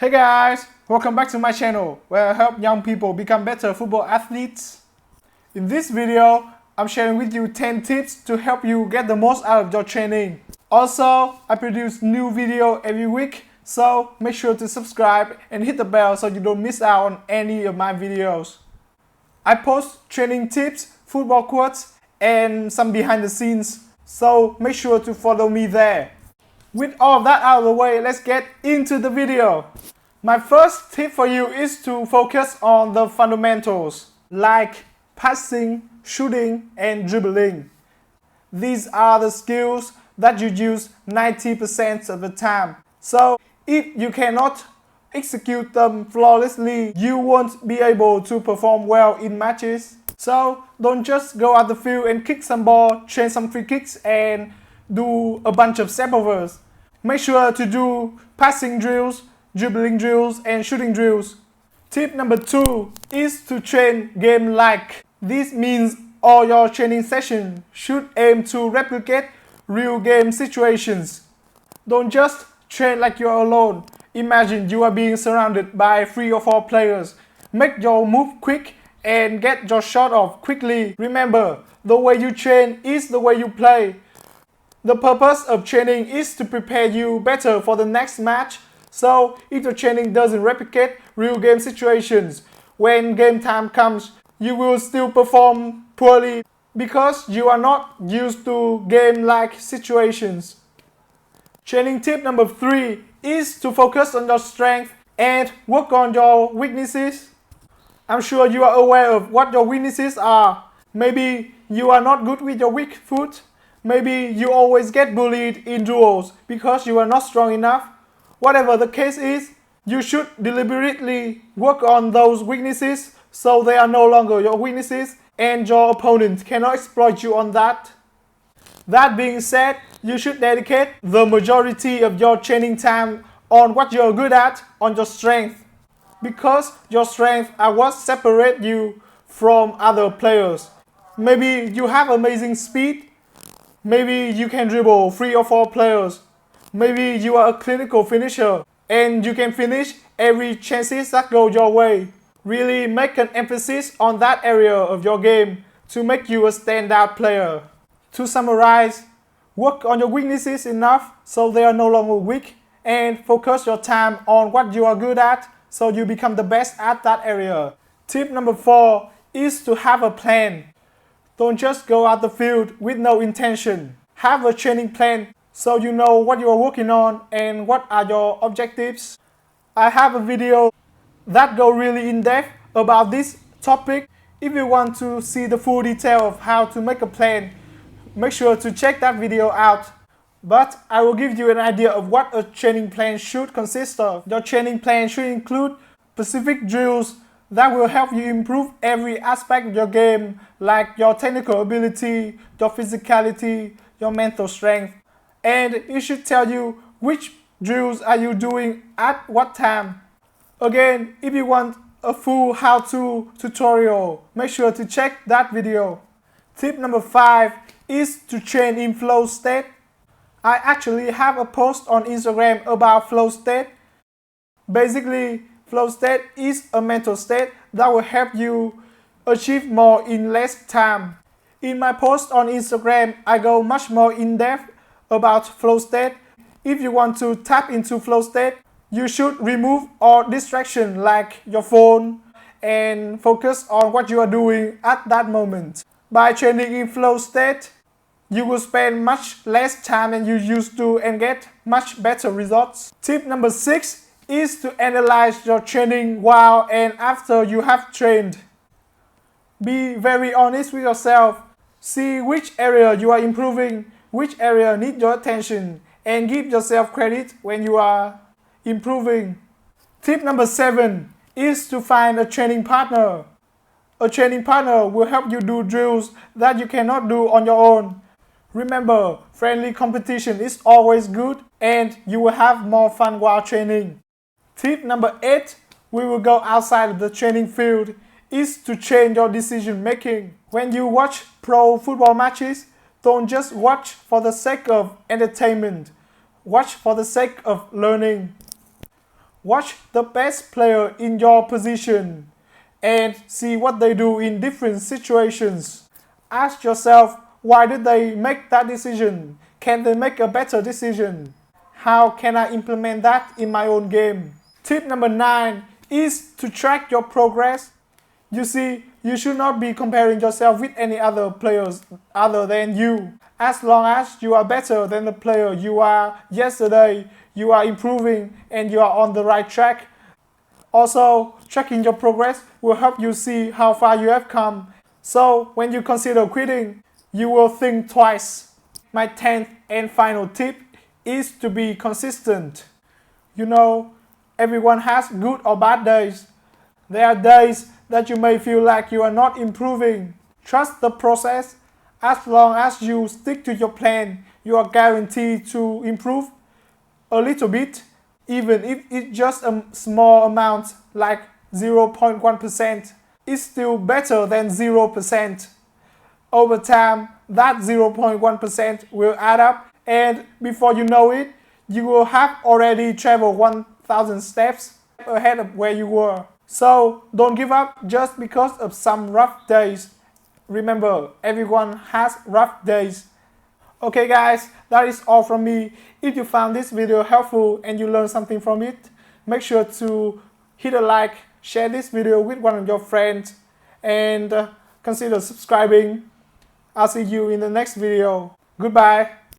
Hey guys, welcome back to my channel where I help young people become better football athletes. In this video, I'm sharing with you 10 tips to help you get the most out of your training. Also, I produce new video every week, so make sure to subscribe and hit the bell so you don't miss out on any of my videos. I post training tips, football quotes, and some behind the scenes, so make sure to follow me there. With all that out of the way, let's get into the video. My first tip for you is to focus on the fundamentals, like passing, shooting, and dribbling. These are the skills that you use 90% of the time. So if you cannot execute them flawlessly, you won't be able to perform well in matches. So don't just go out the field and kick some ball, train some free kicks, and do a bunch of step-overs. Make sure to do passing drills, dribbling drills, and shooting drills. Tip number 2 is to train game-like. This means all your training sessions should aim to replicate real game situations. Don't just train like you're alone. Imagine you are being surrounded by 3 or 4 players. Make your move quick and get your shot off quickly. Remember, the way you train is the way you play. The purpose of training is to prepare you better for the next match. So if the training doesn't replicate real game situations, when game time comes, you will still perform poorly because you are not used to game-like situations. Training tip number 3 is to focus on your strength and work on your weaknesses. I'm sure you are aware of what your weaknesses are. Maybe you are not good with your weak foot. Maybe you always get bullied in duels because you are not strong enough. Whatever the case is, you should deliberately work on those weaknesses so they are no longer your weaknesses and your opponent cannot exploit you on that. That being said, you should dedicate the majority of your training time on what you're good at, on your strength. Because your strengths are what separate you from other players. Maybe you have amazing speed. Maybe you can dribble 3 or 4 players. Maybe you are a clinical finisher and you can finish every chances that go your way. Really make an emphasis on that area of your game to make you a standout player. To summarize, work on your weaknesses enough so they are no longer weak and focus your time on what you are good at so you become the best at that area. Tip number 4 is to have a plan. Don't just go out the field with no intention. Have a training plan so you know what you are working on and what are your objectives. I have a video that goes really in depth about this topic. If you want to see the full detail of how to make a plan, make sure to check that video out. But I will give you an idea of what a training plan should consist of. Your training plan should include specific drills that will help you improve every aspect of your game, like your technical ability, your physicality, your mental strength. And it should tell you which drills are you doing at what time. Again, if you want a full how-to tutorial, make sure to check that video. Tip number 5 is to train in flow state. I actually have a post on Instagram about flow state. Basically, flow state is a mental state that will help you achieve more in less time. In my post on Instagram, I go much more in depth about flow state. If you want to tap into flow state, you should remove all distraction like your phone and focus on what you are doing at that moment. By training in flow state, you will spend much less time than you used to and get much better results. Tip number 6 is to analyze your training while and after you have trained. Be very honest with yourself. See which area you are improving, which area needs your attention, and give yourself credit when you are improving. Tip number 7 is to find a training partner. A training partner will help you do drills that you cannot do on your own. Remember, friendly competition is always good and you will have more fun while training. Tip number 8, we will go outside of the training field, is to train your decision making. When you watch pro football matches, don't just watch for the sake of entertainment. Watch for the sake of learning. Watch the best player in your position and see what they do in different situations. Ask yourself, why did they make that decision? Can they make a better decision? How can I implement that in my own game? Tip number 9 is to track your progress. You see, you should not be comparing yourself with any other players other than you. As long as you are better than the player you are yesterday, you are improving and you are on the right track. Also, tracking your progress will help you see how far you have come. So, when you consider quitting, you will think twice. My 10th and final tip is to be consistent. You know, everyone has good or bad days. There are days that you may feel like you are not improving. Trust the process. As long as you stick to your plan, you are guaranteed to improve a little bit, even if it's just a small amount like 0.1%. It's still better than 0%. Over time, that 0.1% will add up, and before you know it, you will have already traveled 1,000 steps ahead of where you were. So don't give up just because of some rough days. Remember, everyone has rough days. Okay guys, that is all from me. If you found this video helpful and you learned something from it, make sure to hit a like, share this video with one of your friends, and consider subscribing. I'll see you in the next video. Goodbye.